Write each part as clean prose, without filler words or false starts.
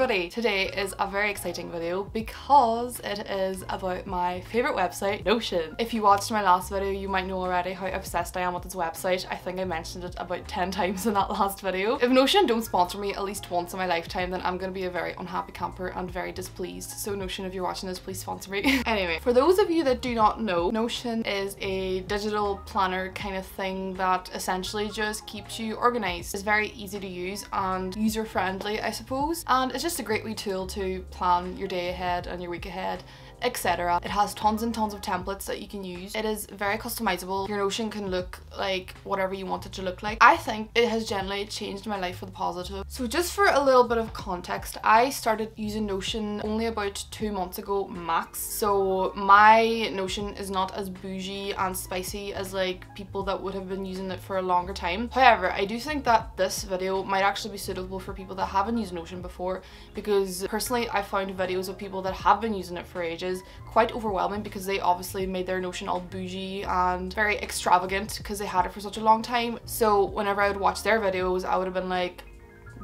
everybody! Today is a very exciting video because it is about my favourite website, Notion. If you watched my last video, you might know already how obsessed I am with this website. I think I mentioned it about 10 times in that last video. If Notion don't sponsor me at least once in my lifetime, then I'm gonna be a very unhappy camper and very displeased. So Notion, if you're watching this, please sponsor me. Anyway, for those of you that do not know, Notion is a digital planner kind of thing that essentially just keeps you organized. It's very easy to use and user-friendly, I suppose, and it's just a great wee tool to plan your day ahead and your week ahead, etc. It has tons and tons of templates that you can use. It is very customizable. Your Notion can look like whatever you want it to look like. I think it has generally changed my life for the positive. So just for a little bit of context, I started using Notion only about 2 months ago max. So my Notion is not as bougie and spicy as like people that would have been using it for a longer time. However, I do think that this video might actually be suitable for people that haven't used Notion before, because personally I found videos of people that have been using it for ages quite overwhelming because they obviously made their Notion all bougie and very extravagant because they had it for such a long time. So whenever I would watch their videos, I would have been like,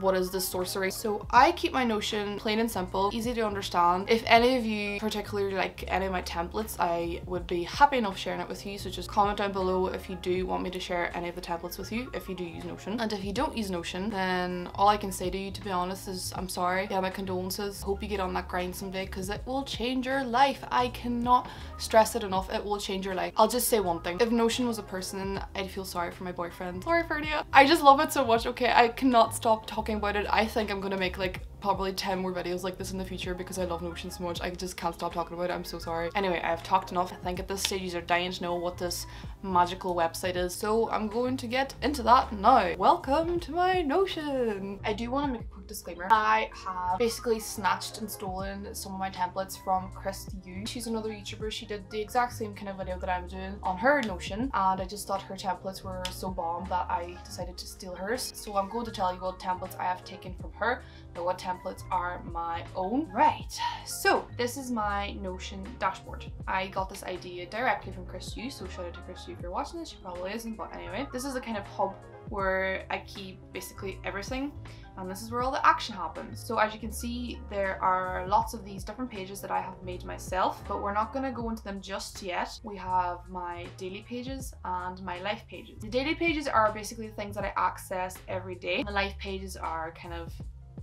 what is this sorcery? So I keep my Notion plain and simple, easy to understand. If any of you particularly like any of my templates, I would be happy enough sharing it with you. So just comment down below if you do want me to share any of the templates with you, if you do use Notion. And if you don't use Notion, then all I can say to you, to be honest, is I'm sorry. Yeah, my condolences. Hope you get on that grind someday because it will change your life. I cannot stress it enough. It will change your life. I'll just say one thing. If Notion was a person, I'd feel sorry for my boyfriend. Sorry for you. I just love it so much. Okay, I cannot stop talking about it. I think I'm gonna make like probably 10 more videos like this in the future because I love Notion so much. I just can't stop talking about it. I'm so sorry. Anyway, I've talked enough. I think at this stage you are dying to know what this magical website is, so I'm going to get into that now. Welcome to my Notion. I do want to make a quick disclaimer. I have basically snatched and stolen some of my templates from Chris Yu. She's another YouTuber. She did the exact same kind of video that I'm doing on her Notion, and I just thought her templates were so bomb that I decided to steal hers. So I'm going to tell you what templates I have taken from her, but what templates are my own. Right, so this is my Notion dashboard. I got this idea directly from Chris Yu, so shout out to Chris Yu if you're watching this. She probably isn't, but anyway, this is a kind of hub where I keep basically everything, and this is where all the action happens. So as you can see, there are lots of these different pages that I have made myself, but we're not going to go into them just yet. We have my daily pages and my life pages. The daily pages are basically the things that I access every day. The life pages are kind of,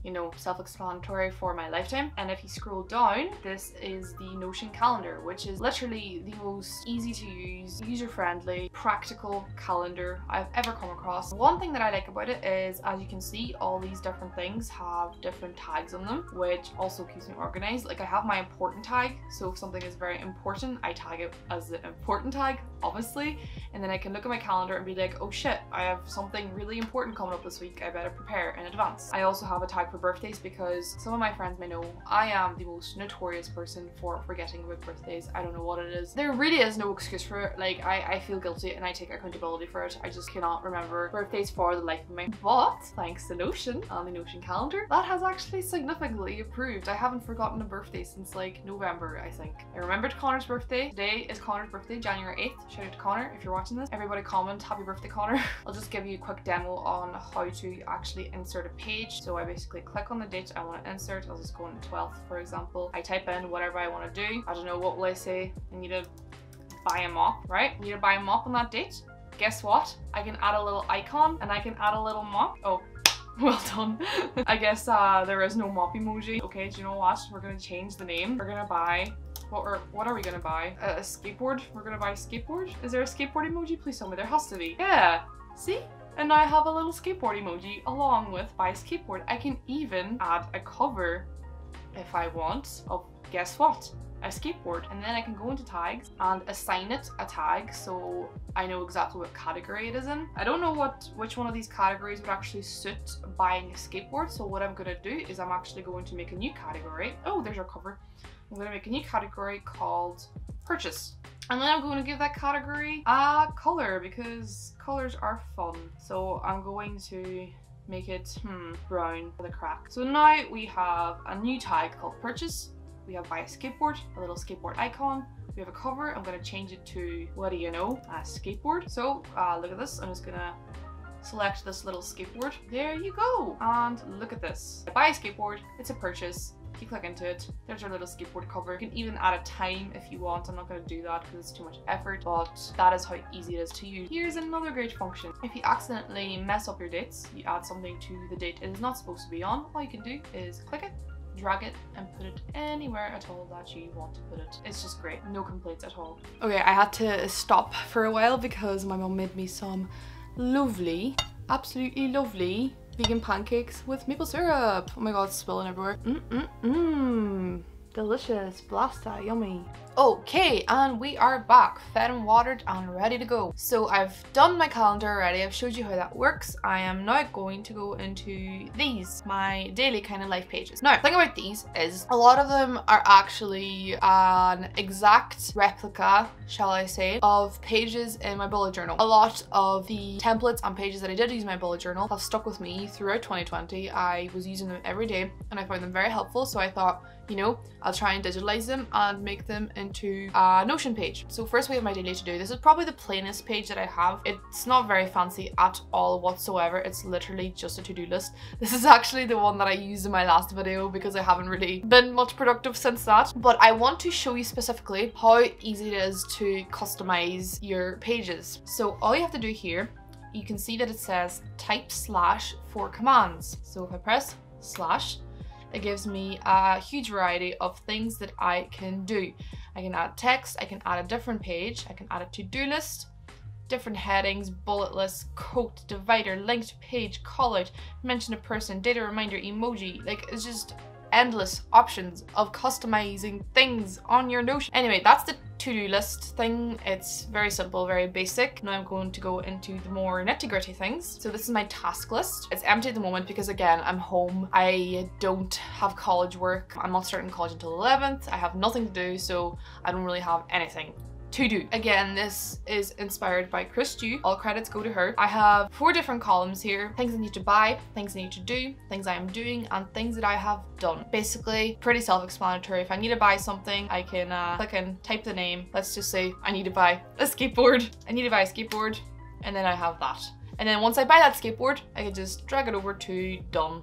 you know, self-explanatory for my lifetime. And if you scroll down, this is the Notion calendar, which is literally the most easy to use, user-friendly, practical calendar I've ever come across. One thing that I like about it is, as you can see, all these different things have different tags on them, which also keeps me organized. Like I have my important tag, so if something is very important, I tag it as the important tag, obviously, and then I can look at my calendar and be like, oh shit, I have something really important coming up this week, I better prepare in advance. I also have a tag for birthdays because some of my friends may know I am the most notorious person for forgetting about birthdays. I don't know what it is. There really is no excuse for it. Like I feel guilty and I take accountability for it. I just cannot remember birthdays for the life of me. But thanks to Notion and the Notion calendar, that has actually significantly improved. I haven't forgotten a birthday since like November, I think. I remembered Connor's birthday. Today is Connor's birthday, January 8th. Shout out to Connor if you're watching this. Everybody comment happy birthday, Connor. I'll just give you a quick demo on how to actually insert a page. So I basically click on the date I want to insert. I'll just go on the 12th, for example. I type in whatever I want to do. I don't know, what will I say? I need to buy a mop, right? I need to buy a mop on that date. Guess what? I can add a little icon and I can add a little mop. Oh, well done. I guess there is no mop emoji. Okay, do you know what? We're gonna change the name. We're gonna buy, what are we gonna buy? A skateboard? We're gonna buy a skateboard? Is there a skateboard emoji? Please tell me there has to be. Yeah, see? And I have a little skateboard emoji along with buy skateboard. I can even add a cover if I want of, guess what? A skateboard. And then I can go into tags and assign it a tag so I know exactly what category it is in. I don't know which one of these categories would actually suit buying a skateboard, so what I'm gonna do is I'm actually going to make a new category. Oh, there's our cover. I'm gonna make a new category called purchase. And then I'm going to give that category a color because colors are fun. So I'm going to make it brown for the crack. So now we have a new tag called purchase. We have buy a skateboard, a little skateboard icon. We have a cover. I'm going to change it to, what do you know, a skateboard. So look at this. I'm just going to select this little skateboard. There you go. And look at this. I buy a skateboard, it's a purchase. You click into it, there's our little skateboard cover. You can even add a time if you want. I'm not going to do that because it's too much effort, but that is how easy it is to use. Here's another great function. If you accidentally mess up your dates, you add something to the date it is not supposed to be on, all you can do is click it, drag it, and put it anywhere at all that you want to put it. It's just great. No complaints at all. Okay, I had to stop for a while because my mum made me some lovely, absolutely lovely vegan pancakes with maple syrup. Oh my god, it's spilling everywhere. Delicious, blasta, yummy. Okay, and we are back, fed and watered and ready to go. So I've done my calendar already, I've showed you how that works. I am now going to go into these, my daily kind of life pages. Now, the thing about these is a lot of them are actually an exact replica, shall I say, of pages in my bullet journal. A lot of the templates and pages that I did use in my bullet journal have stuck with me throughout 2020. I was using them every day and I found them very helpful, so I thought, you know, I'll try and digitalize them and make them into a Notion page. So first we have my daily to do. This is probably the plainest page that I have. It's not very fancy at all whatsoever. It's literally just a to-do list. This is actually the one that I used in my last video because I haven't really been much productive since that. But I want to show you specifically how easy it is to customize your pages. So all you have to do here, you can see that it says type / for commands. So if I press /, it gives me a huge variety of things that I can do. I can add text, I can add a different page, I can add a to-do list, different headings, bullet lists, quote, divider, linked page, call out, mention a person, data reminder, emoji. Like, it's just endless options of customizing things on your Notion. Anyway, that's the to-do list thing. It's very simple, very basic. Now I'm going to go into the more nitty-gritty things. So this is my task list. It's empty at the moment because, again, I'm home. I don't have college work. I'm not starting college until 11th. I have nothing to do, so I don't really have anything to do. Again, this is inspired by Chris Dew. All credits go to her. I have 4 different columns here. Things I need to buy, things I need to do, things I am doing, and things that I have done. Basically, pretty self-explanatory. If I need to buy something, I can click and type the name. Let's just say I need to buy a skateboard. I need to buy a skateboard, and then I have that. And then once I buy that skateboard, I can just drag it over to done.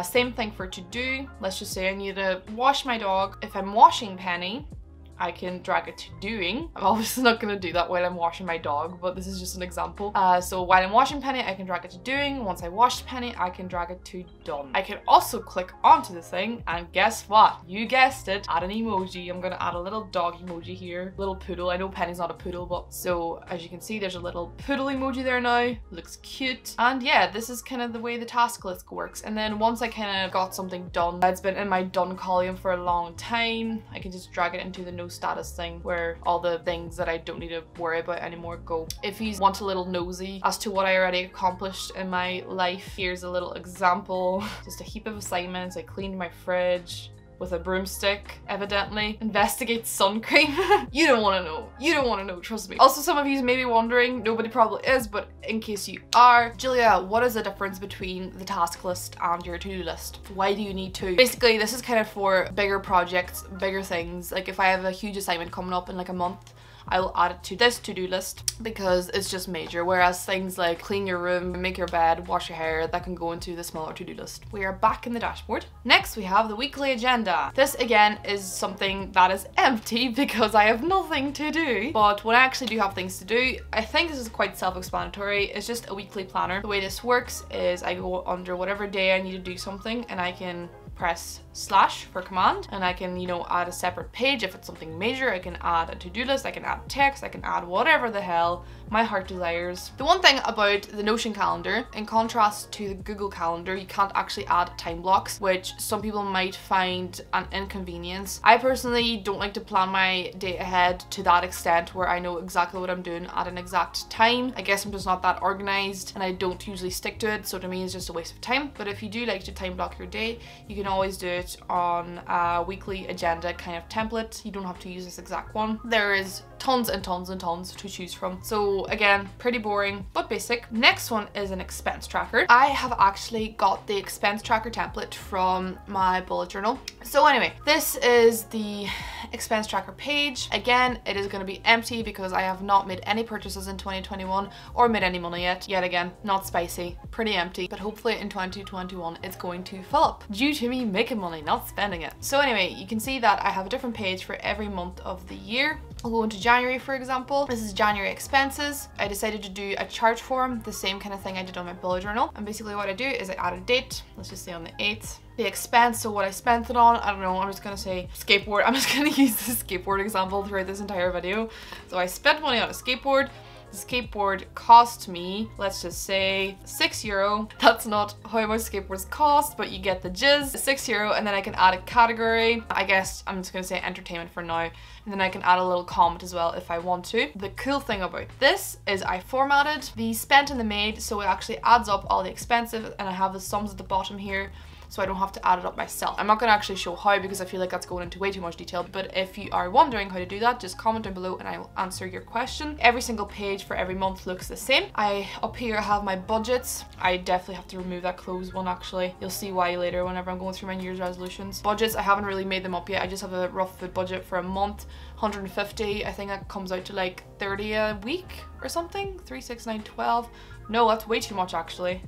Same thing for to do. Let's just say I need to wash my dog. If I'm washing Penny, I can drag it to doing. I'm obviously not going to do that while I'm washing my dog, but this is just an example. So while I'm washing Penny, I can drag it to doing. Once I washed Penny, I can drag it to done. I can also click onto the thing, and guess what? You guessed it, add an emoji. I'm going to add a little dog emoji here. Little poodle. I know Penny's not a poodle, but so as you can see, there's a little poodle emoji there now. Looks cute. And yeah, this is kind of the way the task list works. And then once I kind of got something done, it's been in my done column for a long time, I can just drag it into the no status thing where all the things that I don't need to worry about anymore go. If you want a little nosy as to what I already accomplished in my life, here's a little example. Just a heap of assignments. I cleaned my fridge with a broomstick, evidently. Investigate sun cream. You don't want to know. You don't want to know, trust me. Also, some of you may be wondering, nobody probably is, but in case you are, Julia, what is the difference between the task list and your to-do list? Why do you need two? Basically, this is kind of for bigger projects, bigger things. Like if I have a huge assignment coming up in like a month, I'll add it to this to-do list because it's just major, whereas things like clean your room, make your bed, wash your hair, that can go into the smaller to-do list. We are back in the dashboard. Next, we have the weekly agenda. This again is something that is empty because I have nothing to do, but when I actually do have things to do, I think this is quite self-explanatory. It's just a weekly planner. The way this works is I go under whatever day I need to do something, and I can press / for command, and I can, you know, add a separate page. If it's something major, I can add a to-do list, I can add text, I can add whatever the hell my heart desires. The one thing about the Notion calendar, in contrast to the Google Calendar, you can't actually add time blocks, which some people might find an inconvenience. I personally don't like to plan my day ahead to that extent where I know exactly what I'm doing at an exact time. I guess I'm just not that organized and I don't usually stick to it, so to me it's just a waste of time. But if you do like to time block your day, you can always do it on a weekly agenda kind of template. You don't have to use this exact one. There is tons and tons and tons to choose from. So again, pretty boring but basic. Next one is an expense tracker. I have actually got the expense tracker template from my bullet journal. So anyway, this is the expense tracker page. Again, it is going to be empty because I have not made any purchases in 2021 or made any money yet. Yet again, not spicy, pretty empty, but hopefully in 2021 it's going to fill up due to me making money, not spending it. So anyway, you can see that I have a different page for every month of the year. I'll go into January, for example. This is January expenses. I decided to do a charge form, the same kind of thing I did on my bullet journal. And basically what I do is I add a date, let's just say on the 8th. The expense, so what I spent it on, I don't know, I'm just gonna say skateboard. I'm just gonna use the skateboard example throughout this entire video. So I spent money on a skateboard. The skateboard cost me, let's just say €6. That's not how much skateboards cost, but you get the gist. €6, and then I can add a category. I guess I'm just gonna say entertainment for now. And then I can add a little comment as well if I want to. The cool thing about this is I formatted the spent and the made, so it actually adds up all the expensive, and I have the sums at the bottom here, so I don't have to add it up myself. I'm not going to actually show how because I feel like that's going into way too much detail, but if you are wondering how to do that, just comment down below and I will answer your question. Every single page for every month looks the same. Up here I have my budgets. I definitely have to remove that closed one actually. You'll see why later whenever I'm going through my New Year's resolutions. Budgets, I haven't really made them up yet. I just have a rough food budget for a month. 150, I think that comes out to like 30 a week or something. 3, 6, 9, 12. No, that's way too much actually.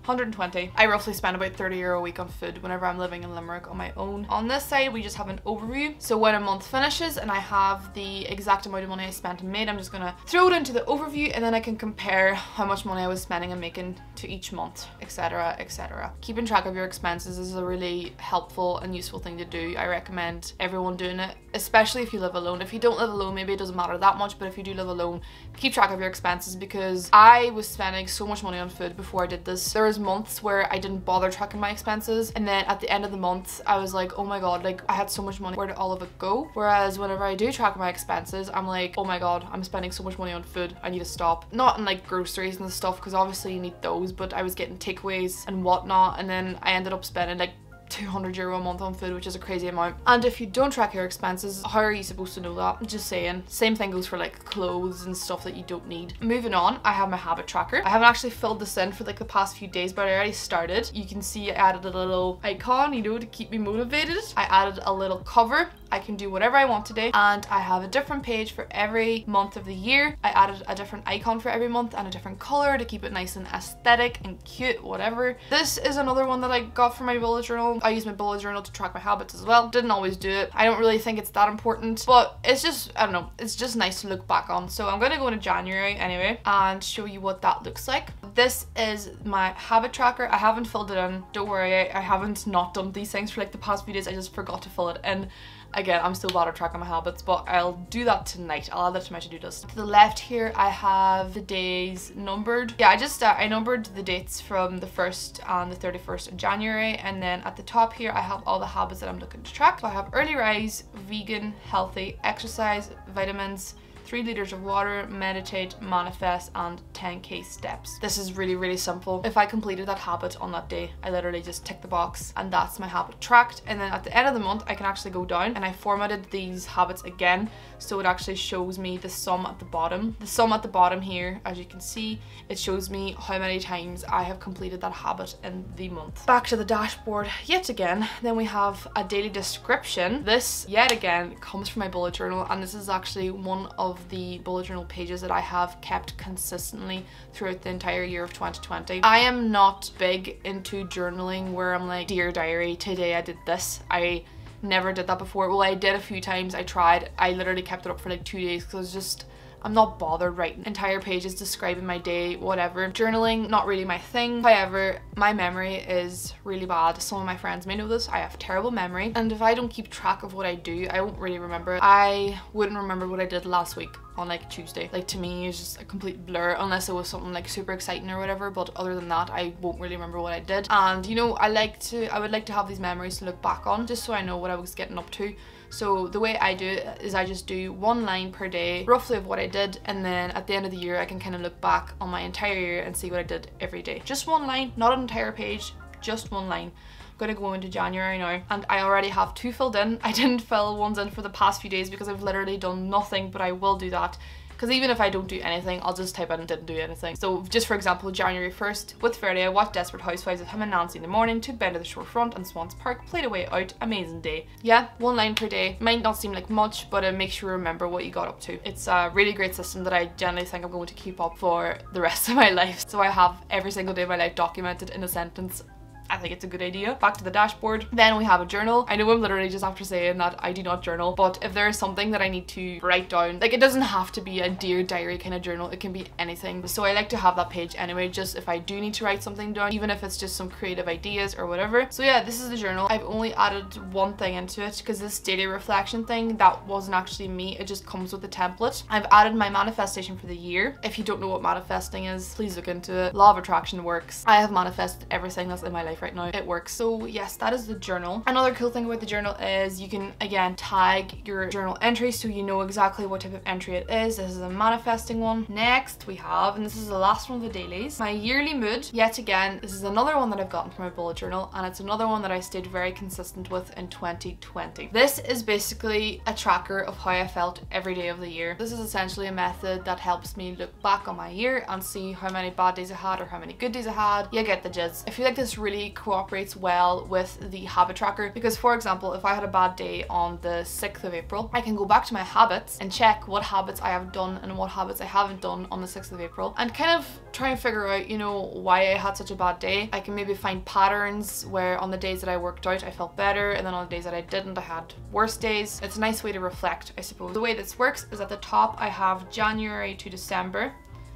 120. I roughly spend about €30 a week on food whenever I'm living in Limerick on my own. On this side, we just have an overview. So when a month finishes and I have the exact amount of money I spent and made, I'm just gonna throw it into the overview and then I can compare how much money I was spending and making to each month, etc, etc. Keeping track of your expenses is a really helpful and useful thing to do. I recommend everyone doing it, especially if you live alone. If you don't live alone, maybe it doesn't matter that much, but if you do live alone, keep track of your expenses because I was spending so much money on food before I did this. There was months where I didn't bother tracking my expenses, and then at the end of the month I was like, oh my god, like I had so much money, where did all of it go? Whereas whenever I do track my expenses, I'm like, oh my god, I'm spending so much money on food, I need to stop. Not in like groceries and stuff because obviously you need those, but I was getting takeaways and whatnot, and then I ended up spending like €200 a month on food, which is a crazy amount. And if you don't track your expenses, how are you supposed to know that? Just saying. Same thing goes for like clothes and stuff that you don't need. Moving on, I have my habit tracker. I haven't actually filled this in for like the past few days, but I already started. You can see I added a little icon, you know, to keep me motivated. I added a little cover. I can do whatever I want today, and I have a different page for every month of the year. I added a different icon for every month and a different color to keep it nice and aesthetic and cute, whatever. This is another one that I got from my bullet journal. I use my bullet journal to track my habits as well. Didn't always do it. I don't really think it's that important, but it's just, I don't know, it's just nice to look back on. So I'm going to go into January anyway and show you what that looks like. This is my habit tracker. I haven't filled it in. Don't worry, I haven't not done these things for like the past few days. I just forgot to fill it in. Again, I'm still bad at tracking my habits, but I'll do that tonight. I'll add that to my to-do list. To the left here, I have the days numbered. Yeah, I numbered the dates from the 1st and the 31st of January, and then at the top here, I have all the habits that I'm looking to track. So I have early rise, vegan, healthy, exercise, vitamins, 3 liters of water, meditate, manifest, and 10k steps. This is really, really simple. If I completed that habit on that day, I literally just tick the box and that's my habit tracked. And then at the end of the month, I can actually go down, and I formatted these habits again, so it actually shows me the sum at the bottom. The sum at the bottom here, as you can see, it shows me how many times I have completed that habit in the month. Back to the dashboard yet again. Then we have a daily description. This yet again comes from my bullet journal, and this is actually one of the bullet journal pages that I have kept consistently throughout the entire year of 2020. I am not big into journaling where I'm like, dear diary, today I did this. I never did that before. Well, I did a few times. I tried. I literally kept it up for like 2 days because I'm not bothered writing entire pages describing my day, whatever. Journaling, not really my thing. However, my memory is really bad. Some of my friends may know this. I have terrible memory, and if I don't keep track of what I do, I won't really remember it. I wouldn't remember what I did last week on like Tuesday. Like, to me, it's just a complete blur unless it was something like super exciting or whatever, but other than that, I won't really remember what I did. And you know, I would like to have these memories to look back on, just so I know what I was getting up to. So the way I do it is I just do 1 line per day, roughly, of what I did, and then at the end of the year I can kind of look back on my entire year and see what I did every day. Just 1 line, not an entire page, just 1 line. gonna go into January now, and I already have 2 filled in. I didn't fill ones in for the past few days because I've literally done nothing, but I will do that. Because even if I don't do anything, I'll just type in didn't do anything. So just for example, January 1st, with Freddie, I watched Desperate Housewives with him and Nancy in the morning, took Ben to the shorefront and Swans Park, played a way out, amazing day. Yeah, 1 line per day. Might not seem like much, but it makes you remember what you got up to. It's a really great system that I generally think I'm going to keep up for the rest of my life. So I have every single day of my life documented in a sentence. I think it's a good idea. Back to the dashboard. Then we have a journal. I know I'm literally just after saying that I do not journal, but if there is something that I need to write down, like it doesn't have to be a Dear Diary kind of journal, it can be anything. So I like to have that page anyway, just if I do need to write something down, even if it's just some creative ideas or whatever. So yeah, this is the journal. I've only added 1 thing into it because this daily reflection thing, that wasn't actually me. It just comes with the template. I've added my manifestation for the year. If you don't know what manifesting is, please look into it. Law of attraction works. I have manifested everything that's in my life right now. It works. So yes, that is the journal. Another cool thing about the journal is you can again tag your journal entry so you know exactly what type of entry it is. This is a manifesting one. Next we have, and this is the last one of the dailies, my yearly mood. Yet again, this is another one that I've gotten from my bullet journal, and it's another one that I stayed very consistent with in 2020. This is basically a tracker of how I felt every day of the year. This is essentially a method that helps me look back on my year and see how many bad days I had or how many good days I had. You get the gist. I feel like this really cooperates well with the habit tracker because, for example, if I had a bad day on the 6th of April, I can go back to my habits and check what habits I have done and what habits I haven't done on the 6th of April and kind of try and figure out, you know, why I had such a bad day. I can maybe find patterns where on the days that I worked out I felt better, and then on the days that I didn't I had worse days. It's a nice way to reflect, I suppose. The way this works is at the top I have January to December.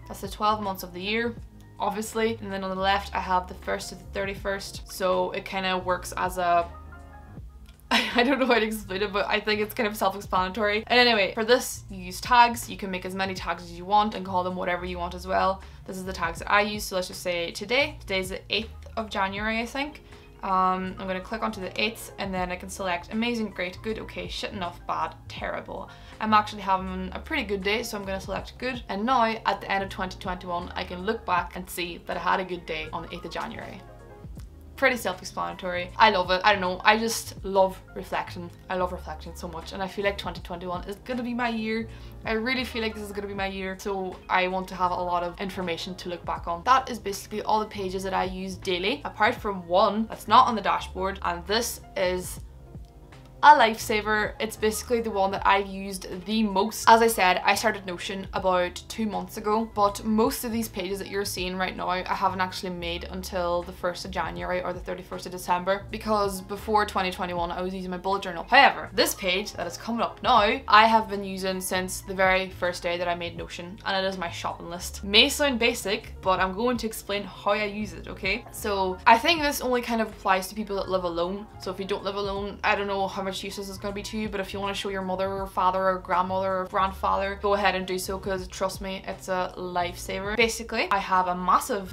That's the 12 months of the year, obviously, and then on the left I have the 1st to the 31st, so it kind of works as a I don't know how to explain it, but I think it's kind of self-explanatory. And anyway, for this you use tags. You can make as many tags as you want and call them whatever you want as well. This is the tags that I use, so let's just say today's the 8th of January, I think. I'm going to click onto the 8th and then I can select amazing, great, good, okay, shit enough, bad, terrible. I'm actually having a pretty good day, so I'm going to select good. And now at the end of 2021 I can look back and see that I had a good day on the 8th of January. Pretty self-explanatory. I love it. I don't know, I just love reflecting. I love reflecting so much, and I feel like 2021 is gonna be my year. I really feel like this is gonna be my year, so I want to have a lot of information to look back on. That is basically all the pages that I use daily, apart from one that's not on the dashboard, and this is a lifesaver. It's basically the one that I've used the most. As I said, I started Notion about 2 months ago, but most of these pages that you're seeing right now I haven't actually made until the 1st of January or the 31st of December, because before 2021 I was using my bullet journal. However, this page that is coming up now I have been using since the very first day that I made Notion, and it is my shopping list. May sound basic, but I'm going to explain how I use it, okay? So I think this only kind of applies to people that live alone. So if you don't live alone, I don't know how much use this is going to be to you, but if you want to show your mother or father or grandmother or grandfather, go ahead and do so, because trust me, it's a lifesaver. Basically, I have a massive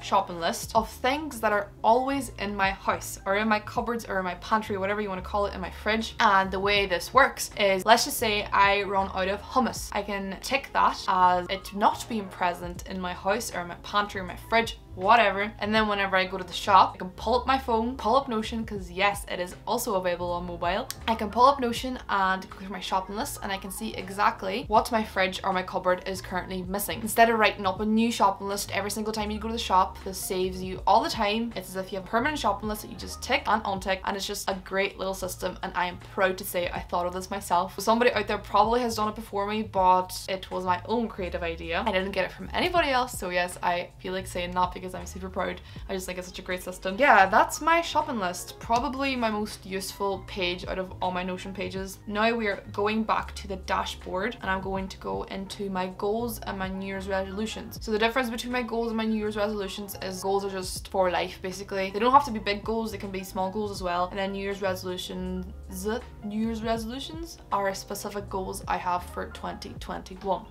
shopping list of things that are always in my house or in my cupboards or in my pantry, whatever you want to call it, in my fridge. And the way this works is, let's just say I run out of hummus. I can tick that as it not being present in my house or in my pantry or my fridge, whatever, and then whenever I go to the shop I can pull up my phone, pull up Notion, because yes, it is also available on mobile. I can pull up Notion and go through my shopping list, and I can see exactly what my fridge or my cupboard is currently missing. Instead of writing up a new shopping list every single time you go to the shop, this saves you all the time. It's as if you have a permanent shopping list that you just tick and untick, and it's just a great little system, and I am proud to say I thought of this myself. Somebody out there probably has done it before me, but it was my own creative idea. I didn't get it from anybody else, so yes, I feel like saying that because I'm super proud. I just think it's such a great system. Yeah, that's my shopping list. Probably my most useful page out of all my Notion pages. Now we are going back to the dashboard, and I'm going to go into my goals and my New Year's resolutions. So the difference between my goals and my New Year's resolutions is goals are just for life, basically. They don't have to be big goals, they can be small goals as well. And then New Year's resolutions are specific goals I have for 2021.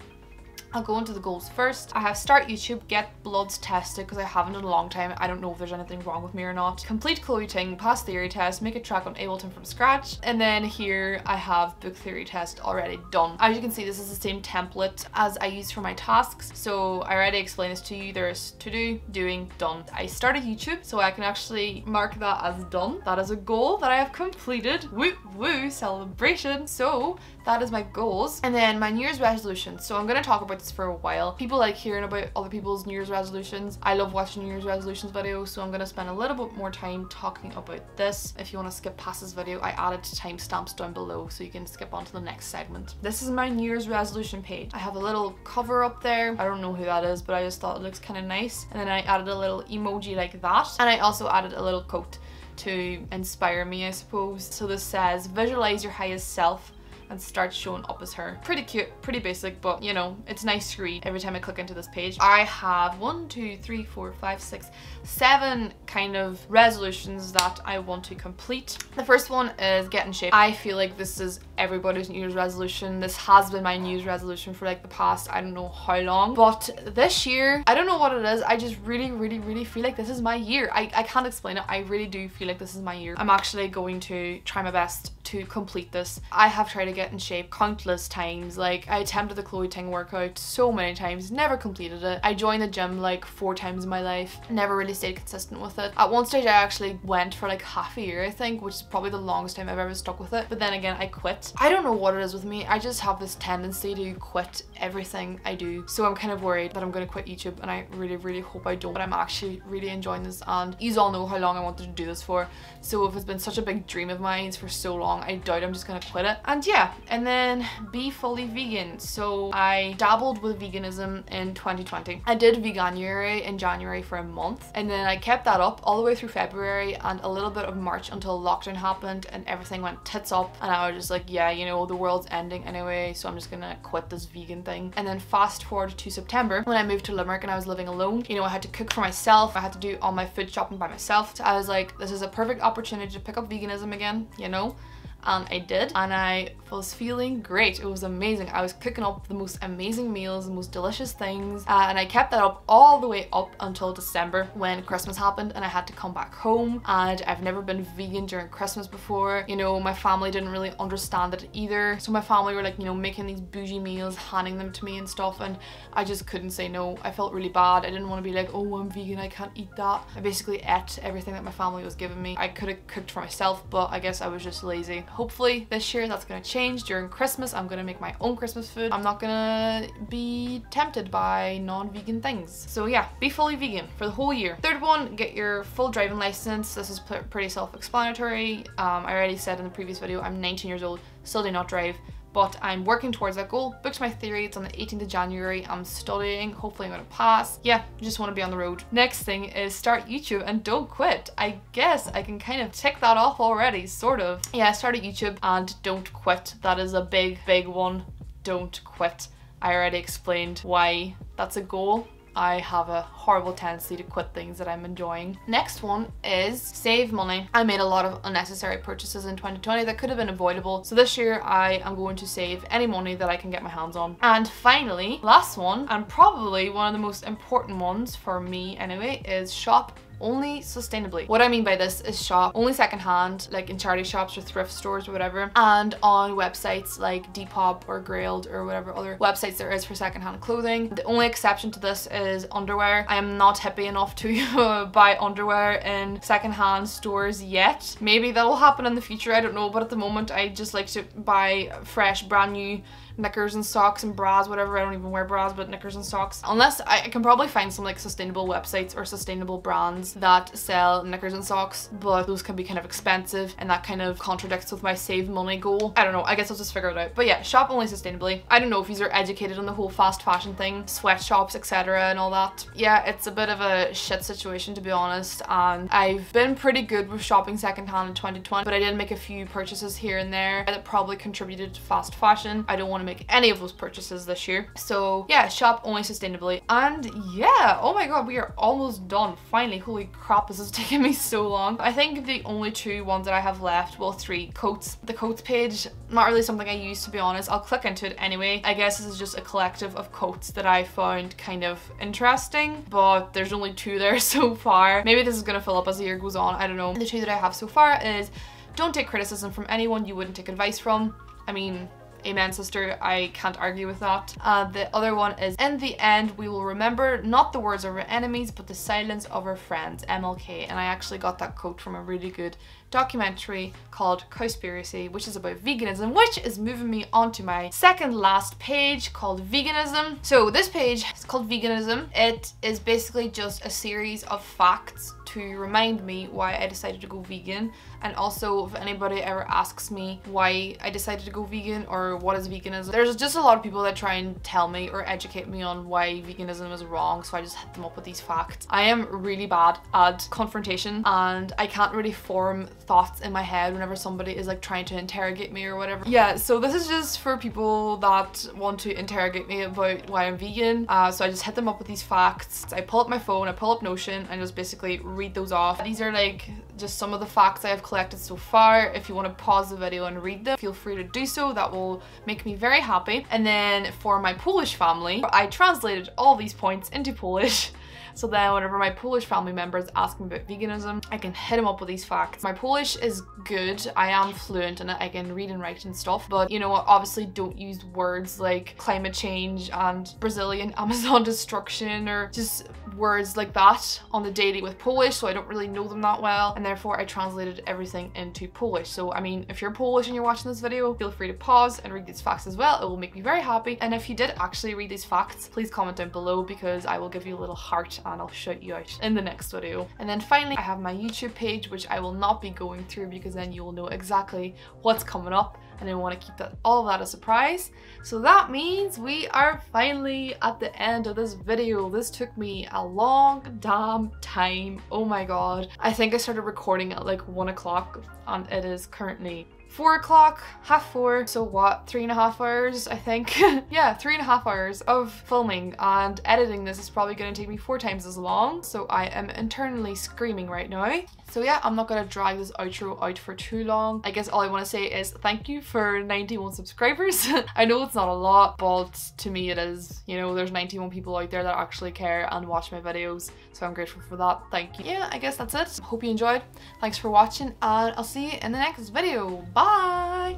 I'll go into the goals first. I have start YouTube, get bloods tested because I haven't in a long time. I don't know if there's anything wrong with me or not. Complete Chloe Ting, pass theory test, make a track on Ableton from scratch. And then here I have book theory test already done. As you can see, this is the same template as I used for my tasks. So I already explained this to you. There's to do, doing, done. I started YouTube, so I can actually mark that as done. That is a goal that I have completed. Woo woo, celebration. So that is my goals. And then my New Year's resolution. So I'm going to talk about this for a while. People like hearing about other people's New Year's resolutions. I love watching New Year's resolutions videos, so I'm going to spend a little bit more time talking about this. If you want to skip past this video, I added timestamps down below so you can skip on to the next segment. This is my New Year's resolution page. I have a little cover up there. I don't know who that is, but I just thought it looks kind of nice. And then I added a little emoji like that. And I also added a little quote to inspire me, I suppose. So this says, visualize your highest self and start showing up as her. Pretty cute, pretty basic, but you know, it's nice to read every time I click into this page. I have 1, 2, 3, 4, 5, 6, 7 kind of resolutions that I want to complete. The first one is get in shape. I feel like this is everybody's New Year's resolution. This has been my New Year's resolution for like the past, I don't know how long, but this year, I don't know what it is. I just really feel like this is my year. I can't explain it. I really do feel like this is my year. I'm actually going to try my best to complete this. I have tried to get in shape countless times. Like, I attempted the Chloe Ting workout so many times, never completed it. I joined the gym like 4 times in my life, never really stayed consistent with it. At one stage I actually went for like half a year, I think, which is probably the longest time I've ever stuck with it, but then again I quit. I don't know what it is with me. I just have this tendency to quit everything I do, so I'm kind of worried that I'm going to quit YouTube, and I really hope I don't. But I'm actually really enjoying this, and you all know how long I wanted to do this for, so if it's been such a big dream of mine for so long, I doubt I'm just gonna quit it. And yeah, and then be fully vegan. So I dabbled with veganism in 2020. I did Veganuary in January for a month, and then I kept that up all the way through February and a little bit of March until lockdown happened and everything went tits up, and I was just like, yeah, you know, the world's ending anyway, so I'm just gonna quit this vegan thing. And then fast forward to September when I moved to Limerick and I was living alone. You know, I had to cook for myself, I had to do all my food shopping by myself, so I was like, this is a perfect opportunity to pick up veganism again, you know. And I did, and I was feeling great. It was amazing. I was cooking up the most amazing meals, the most delicious things, and I kept that up all the way up until December when Christmas happened and I had to come back home, and I've never been vegan during Christmas before. You know, my family didn't really understand it either, so my family were like, you know, making these bougie meals, handing them to me and stuff, and I just couldn't say no. I felt really bad. I didn't want to be like, oh, I'm vegan, I can't eat that. I basically ate everything that my family was giving me. I could have cooked for myself, but I guess I was just lazy. Hopefully this year that's gonna change. During Christmas I'm gonna make my own Christmas food. I'm not gonna be tempted by non-vegan things. So yeah, be fully vegan for the whole year. Third one, get your full driving license. This is pretty self-explanatory. I already said in the previous video, I'm 19 years old, still do not drive, but I'm working towards that goal. Booked my theory, it's on the 18th of January. I'm studying, hopefully I'm gonna pass. Yeah, just want to be on the road. Next thing is start YouTube and don't quit. I guess I can kind of tick that off already, sort of. Yeah, started YouTube and don't quit. That is a big one. Don't quit. I already explained why that's a goal. I have a horrible tendency to quit things that I'm enjoying. Next one is save money. I made a lot of unnecessary purchases in 2020 that could have been avoidable. So this year I am going to save any money that I can get my hands on. And finally, last one, and probably one of the most important ones for me anyway, is shop only sustainably. What I mean by this is shop only secondhand, like in charity shops or thrift stores or whatever, and on websites like Depop or Grailed or whatever other websites there is for secondhand clothing. The only exception to this is underwear. I am not hippie enough to buy underwear in secondhand stores yet. Maybe that will happen in the future, I don't know, but at the moment I just like to buy fresh, brand new knickers and socks and bras, whatever. I don't even wear bras, but knickers and socks. Unless I can probably find some like sustainable websites or sustainable brands that sell knickers and socks, but those can be kind of expensive and that kind of contradicts with my save money goal. I don't know, I guess I'll just figure it out. But yeah, shop only sustainably. I don't know if you're educated on the whole fast fashion thing, sweatshops, etc. and all that. Yeah, it's a bit of a shit situation to be honest, and I've been pretty good with shopping secondhand in 2020, but I did make a few purchases here and there that probably contributed to fast fashion. I don't want to make any of those purchases this year. So yeah, shop only sustainably. And yeah, oh my god, we are almost done finally. Holy crap, this is taking me so long. I think the only 2 ones that I have left, well 3 coats. The coats page, not really something I use, to be honest. I'll click into it anyway. I guess this is just a collective of quotes that I found kind of interesting, but there's only 2 there so far. Maybe this is gonna fill up as the year goes on, I don't know. The 2 that I have so far is, don't take criticism from anyone you wouldn't take advice from. I mean, amen sister, I can't argue with that. The other one is, in the end we will remember not the words of our enemies but the silence of our friends, MLK. And I actually got that quote from a really good documentary called Cowspiracy, which is about veganism, which is moving me on to my second last page called veganism. So this page is called veganism. It is basically just a series of facts to remind me why I decided to go vegan, and also if anybody ever asks me why I decided to go vegan or what is veganism, there's just a lot of people that try and tell me or educate me on why veganism is wrong, so I just hit them up with these facts. I am really bad at confrontation and I can't really form thoughts in my head whenever somebody is like trying to interrogate me or whatever. Yeah, so this is just for people that want to interrogate me about why I'm vegan. So I just hit them up with these facts. I pull up my phone, I pull up Notion, and just basically read those off. These are like just some of the facts I have collected so far. If you want to pause the video and read them, feel free to do so. That will make me very happy. And then for my Polish family, I translated all these points into Polish. So then whenever my Polish family members ask me about veganism, I can hit them up with these facts. My Polish is good. I am fluent in it. I can read and write and stuff. But you know, obviously don't use words like climate change and Brazilian Amazon destruction or just words like that on the daily with Polish. So I don't really know them that well. And therefore I translated everything into Polish. So I mean, if you're Polish and you're watching this video, feel free to pause and read these facts as well. It will make me very happy. And if you did actually read these facts, please comment down below because I will give you a little heart and I'll shout you out in the next video. And then finally, I have my YouTube page, which I will not be going through because then you will know exactly what's coming up, and I want to keep all of that a surprise. So that means we are finally at the end of this video. This took me a long damn time. Oh my god. I think I started recording at like 1 o'clock and it is currently 4 o'clock, half 4, so what, 3.5 hours I think? Yeah, 3.5 hours of filming, and editing this is probably going to take me 4 times as long, so I am internally screaming right now. So yeah, I'm not going to drag this outro out for too long. I guess all I want to say is thank you for 91 subscribers. I know it's not a lot, but to me it is. You know, there's 91 people out there that actually care and watch my videos, so I'm grateful for that. Thank you. Yeah, I guess that's it. Hope you enjoyed. Thanks for watching, and I'll see you in the next video. Bye!